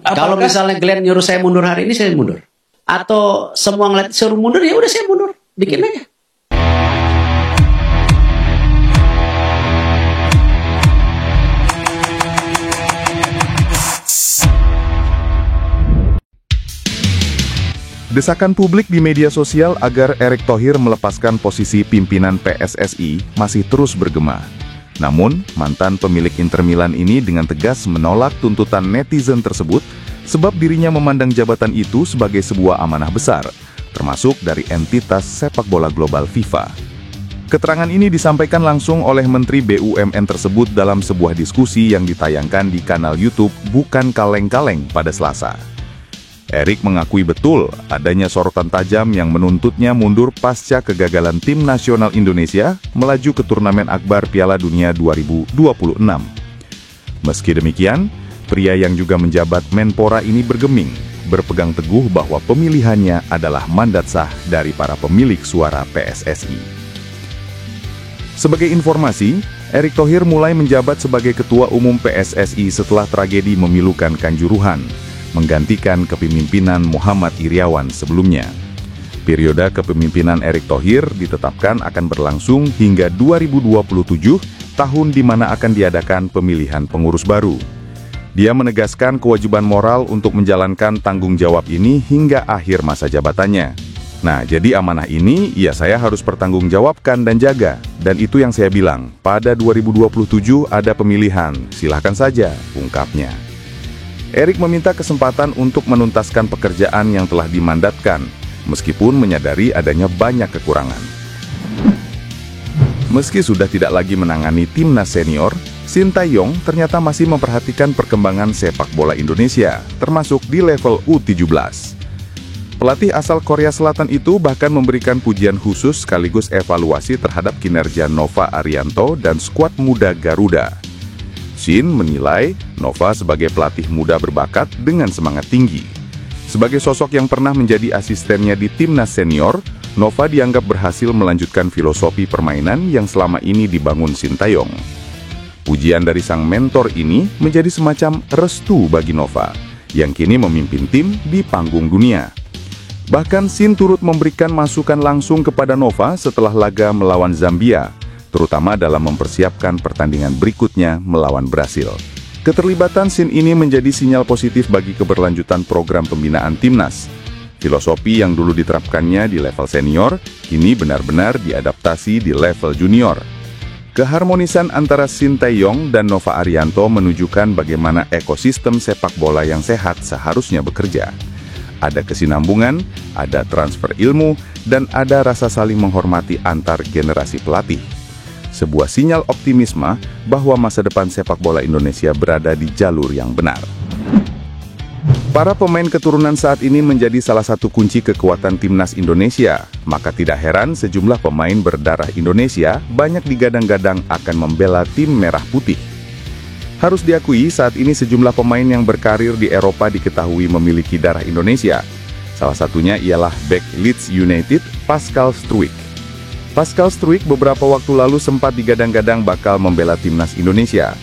Kalau misalnya Glenn nyuruh saya mundur hari ini, saya mundur. Atau semua ngeliat suruh mundur, ya udah saya mundur. Bikin aja. Desakan publik di media sosial agar Erick Thohir melepaskan posisi pimpinan PSSI masih terus bergema. Namun, mantan pemilik Inter Milan ini dengan tegas menolak tuntutan netizen tersebut sebab dirinya memandang jabatan itu sebagai sebuah amanah besar, termasuk dari entitas sepak bola global FIFA. Keterangan ini disampaikan langsung oleh Menteri BUMN tersebut dalam sebuah diskusi yang ditayangkan di kanal YouTube Bukan Kaleng-Kaleng pada Selasa. Erick mengakui betul adanya sorotan tajam yang menuntutnya mundur pasca kegagalan tim nasional Indonesia melaju ke turnamen akbar Piala Dunia 2026. Meski demikian, pria yang juga menjabat Menpora ini bergeming, berpegang teguh bahwa pemilihannya adalah mandat sah dari para pemilik suara PSSI. Sebagai informasi, Erick Thohir mulai menjabat sebagai Ketua Umum PSSI setelah tragedi memilukan Kanjuruhan, menggantikan kepemimpinan Muhammad Iriawan sebelumnya. Periode kepemimpinan Erick Thohir ditetapkan akan berlangsung hingga 2027, tahun di mana akan diadakan pemilihan pengurus baru. Dia menegaskan kewajiban moral untuk menjalankan tanggung jawab ini hingga akhir masa jabatannya. Nah, jadi amanah ini ya saya harus pertanggungjawabkan dan jaga. Dan itu yang saya bilang, pada 2027 ada pemilihan, silahkan saja, ungkapnya. Erick meminta kesempatan untuk menuntaskan pekerjaan yang telah dimandatkan, meskipun menyadari adanya banyak kekurangan. Meski sudah tidak lagi menangani timnas senior, Sintayong ternyata masih memperhatikan perkembangan sepak bola Indonesia, termasuk di level U17. Pelatih asal Korea Selatan itu bahkan memberikan pujian khusus sekaligus evaluasi terhadap kinerja Nova Arianto dan skuad muda Garuda. Shin menilai Nova sebagai pelatih muda berbakat dengan semangat tinggi. Sebagai sosok yang pernah menjadi asistennya di timnas senior, Nova dianggap berhasil melanjutkan filosofi permainan yang selama ini dibangun Sintayong. Pujian dari sang mentor ini menjadi semacam restu bagi Nova, yang kini memimpin tim di panggung dunia. Bahkan Shin turut memberikan masukan langsung kepada Nova setelah laga melawan Zambia, terutama dalam mempersiapkan pertandingan berikutnya melawan Brasil. Keterlibatan Shin ini menjadi sinyal positif bagi keberlanjutan program pembinaan timnas. Filosofi yang dulu diterapkannya di level senior, kini benar-benar diadaptasi di level junior. Keharmonisan antara Sintayong dan Nova Arianto menunjukkan bagaimana ekosistem sepak bola yang sehat seharusnya bekerja. Ada kesinambungan, ada transfer ilmu, dan ada rasa saling menghormati antar generasi pelatih. Sebuah sinyal optimisme bahwa masa depan sepak bola Indonesia berada di jalur yang benar. Para pemain keturunan saat ini menjadi salah satu kunci kekuatan timnas Indonesia, maka tidak heran sejumlah pemain berdarah Indonesia banyak digadang-gadang akan membela tim merah putih. Harus diakui saat ini sejumlah pemain yang berkarir di Eropa diketahui memiliki darah Indonesia. Salah satunya ialah bek Leeds United, Pascal Struijk. Pascal Struijk beberapa waktu lalu sempat digadang-gadang bakal membela timnas Indonesia.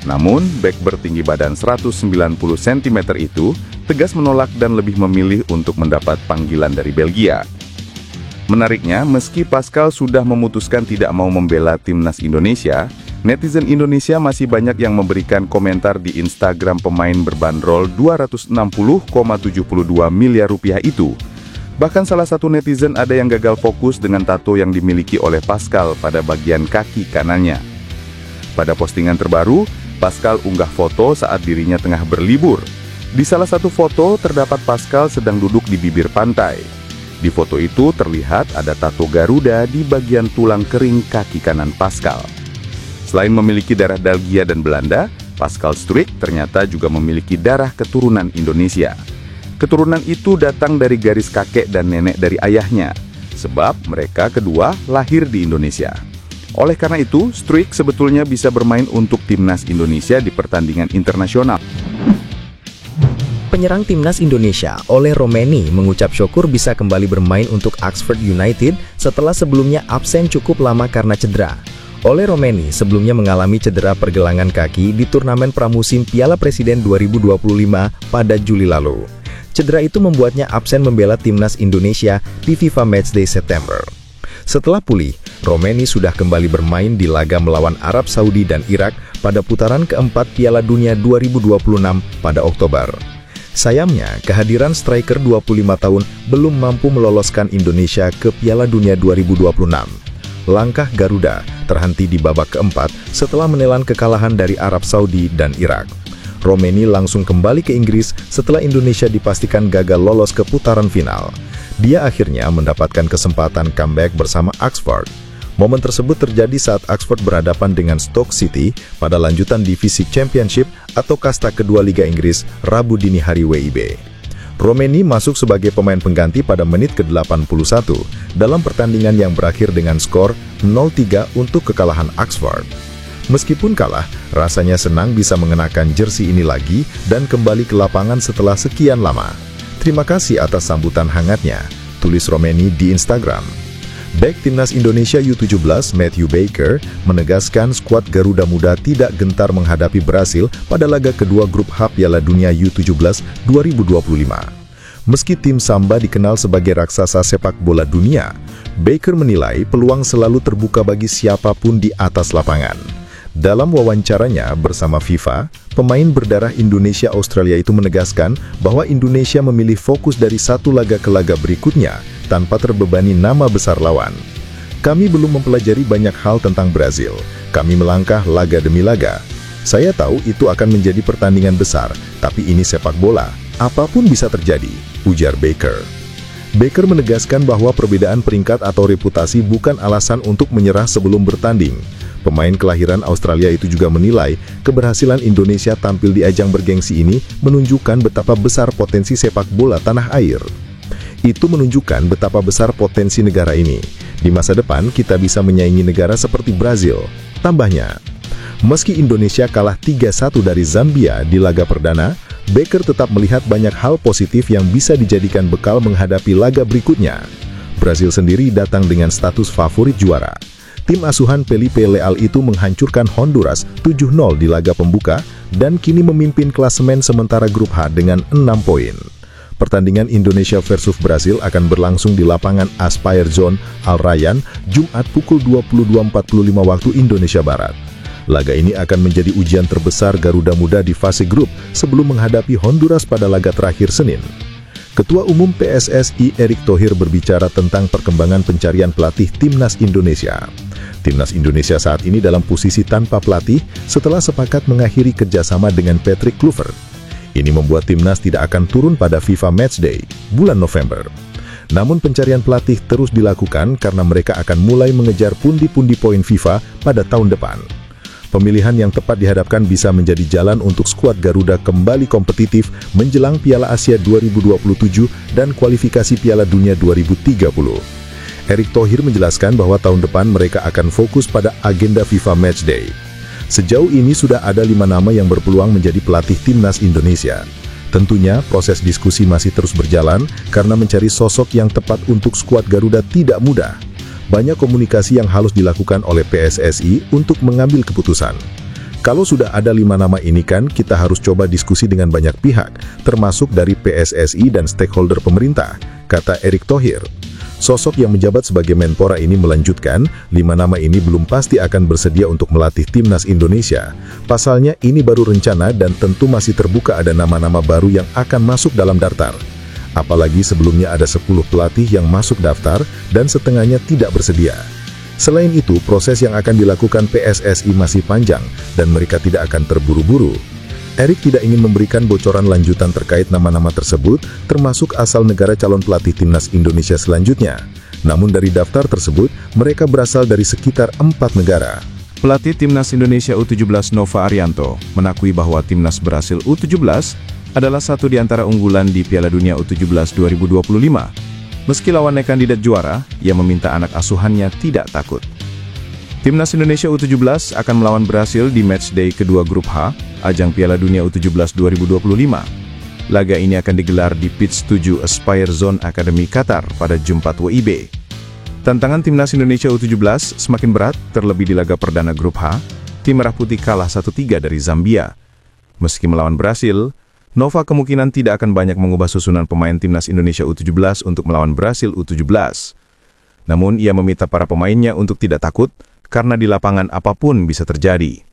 Namun, bek bertinggi badan 190 cm itu tegas menolak dan lebih memilih untuk mendapat panggilan dari Belgia. Menariknya, meski Pascal sudah memutuskan tidak mau membela timnas Indonesia, netizen Indonesia masih banyak yang memberikan komentar di Instagram pemain berbanderol 260,72 miliar rupiah itu. Bahkan salah satu netizen ada yang gagal fokus dengan tato yang dimiliki oleh Pascal pada bagian kaki kanannya. Pada postingan terbaru, Pascal unggah foto saat dirinya tengah berlibur. Di salah satu foto terdapat Pascal sedang duduk di bibir pantai. Di foto itu terlihat ada tato Garuda di bagian tulang kering kaki kanan Pascal. Selain memiliki darah Belgia dan Belanda, Pascal Struijk ternyata juga memiliki darah keturunan Indonesia. Keturunan itu datang dari garis kakek dan nenek dari ayahnya, sebab mereka kedua lahir di Indonesia. Oleh karena itu, Struijk sebetulnya bisa bermain untuk timnas Indonesia di pertandingan internasional. Penyerang timnas Indonesia, Ole Romeni, mengucap syukur bisa kembali bermain untuk Oxford United setelah sebelumnya absen cukup lama karena cedera. Ole Romeni sebelumnya mengalami cedera pergelangan kaki di turnamen pramusim Piala Presiden 2025 pada Juli lalu. Cedera itu membuatnya absen membela timnas Indonesia di FIFA Matchday September. Setelah pulih, Romeni sudah kembali bermain di laga melawan Arab Saudi dan Irak pada putaran keempat Piala Dunia 2026 pada Oktober. Sayangnya, kehadiran striker 25 tahun belum mampu meloloskan Indonesia ke Piala Dunia 2026. Langkah Garuda terhenti di babak keempat setelah menelan kekalahan dari Arab Saudi dan Irak. Romeni langsung kembali ke Inggris setelah Indonesia dipastikan gagal lolos ke putaran final. Dia akhirnya mendapatkan kesempatan comeback bersama Oxford. Momen tersebut terjadi saat Oxford berhadapan dengan Stoke City pada lanjutan divisi Championship atau kasta kedua Liga Inggris Rabu dini hari WIB. Romeni masuk sebagai pemain pengganti pada menit ke-81 dalam pertandingan yang berakhir dengan skor 0-3 untuk kekalahan Oxford. Meskipun kalah, rasanya senang bisa mengenakan jersey ini lagi dan kembali ke lapangan setelah sekian lama. Terima kasih atas sambutan hangatnya, tulis Romeni di Instagram. Bek Timnas Indonesia U17 Matthew Baker menegaskan skuad Garuda Muda tidak gentar menghadapi Brasil pada laga kedua grup H Piala Dunia U17 2025. Meski tim Samba dikenal sebagai raksasa sepak bola dunia, Baker menilai peluang selalu terbuka bagi siapapun di atas lapangan. Dalam wawancaranya bersama FIFA, pemain berdarah Indonesia Australia itu menegaskan bahwa Indonesia memilih fokus dari satu laga ke laga berikutnya tanpa terbebani nama besar lawan. Kami belum mempelajari banyak hal tentang Brazil. Kami melangkah laga demi laga. Saya tahu itu akan menjadi pertandingan besar, tapi ini sepak bola. Apapun bisa terjadi, ujar Baker. Baker menegaskan bahwa perbedaan peringkat atau reputasi bukan alasan untuk menyerah sebelum bertanding. Pemain kelahiran Australia itu juga menilai keberhasilan Indonesia tampil di ajang bergengsi ini menunjukkan betapa besar potensi sepak bola tanah air. Itu menunjukkan betapa besar potensi negara ini. Di masa depan kita bisa menyaingi negara seperti Brazil, tambahnya. Meski Indonesia kalah 3-1 dari Zambia di laga perdana, Baker tetap melihat banyak hal positif yang bisa dijadikan bekal menghadapi laga berikutnya. Brazil sendiri datang dengan status favorit juara. Tim asuhan Felipe Leal itu menghancurkan Honduras 7-0 di laga pembuka dan kini memimpin klasemen sementara grup H dengan 6 poin. Pertandingan Indonesia versus Brasil akan berlangsung di lapangan Aspire Zone Al Rayyan Jumat pukul 22.45 waktu Indonesia Barat. Laga ini akan menjadi ujian terbesar Garuda Muda di fase grup sebelum menghadapi Honduras pada laga terakhir Senin. Ketua Umum PSSI Erick Thohir berbicara tentang perkembangan pencarian pelatih Timnas Indonesia. Timnas Indonesia saat ini dalam posisi tanpa pelatih setelah sepakat mengakhiri kerjasama dengan Patrick Kluivert. Ini membuat Timnas tidak akan turun pada FIFA Matchday bulan November. Namun pencarian pelatih terus dilakukan karena mereka akan mulai mengejar pundi-pundi poin FIFA pada tahun depan. Pemilihan yang tepat dihadapkan bisa menjadi jalan untuk skuad Garuda kembali kompetitif menjelang Piala Asia 2027 dan kualifikasi Piala Dunia 2030. Erick Thohir menjelaskan bahwa tahun depan mereka akan fokus pada agenda FIFA Matchday. Sejauh ini sudah ada 5 nama yang berpeluang menjadi pelatih Timnas Indonesia. Tentunya proses diskusi masih terus berjalan karena mencari sosok yang tepat untuk skuad Garuda tidak mudah. Banyak komunikasi yang harus dilakukan oleh PSSI untuk mengambil keputusan. Kalau sudah ada 5 nama ini kan kita harus coba diskusi dengan banyak pihak, termasuk dari PSSI dan stakeholder pemerintah, kata Erick Thohir. Sosok yang menjabat sebagai Menpora ini melanjutkan, 5 nama ini belum pasti akan bersedia untuk melatih Timnas Indonesia. Pasalnya ini baru rencana dan tentu masih terbuka ada nama-nama baru yang akan masuk dalam daftar. Apalagi sebelumnya ada 10 pelatih yang masuk daftar dan setengahnya tidak bersedia. Selain itu, proses yang akan dilakukan PSSI masih panjang dan mereka tidak akan terburu-buru. Erick tidak ingin memberikan bocoran lanjutan terkait nama-nama tersebut, termasuk asal negara calon pelatih Timnas Indonesia selanjutnya. Namun dari daftar tersebut, mereka berasal dari sekitar 4 negara. Pelatih Timnas Indonesia U17 Nova Arianto mengakui bahwa Timnas berhasil U17 adalah satu di antara unggulan di Piala Dunia U17 2025. Meski lawannya kandidat juara, ia meminta anak asuhannya tidak takut. Timnas Indonesia U17 akan melawan Brasil di matchday kedua grup H, ajang Piala Dunia U17 2025. Laga ini akan digelar di Pitch 7 Aspire Zone Academy Qatar pada Jumat WIB. Tantangan Timnas Indonesia U17 semakin berat, terlebih di laga perdana Grup H. Tim Merah Putih kalah 1-3 dari Zambia. Meski melawan Brasil, Nova kemungkinan tidak akan banyak mengubah susunan pemain Timnas Indonesia U17 untuk melawan Brasil U17. Namun, ia meminta para pemainnya untuk tidak takut, karena di lapangan apapun bisa terjadi.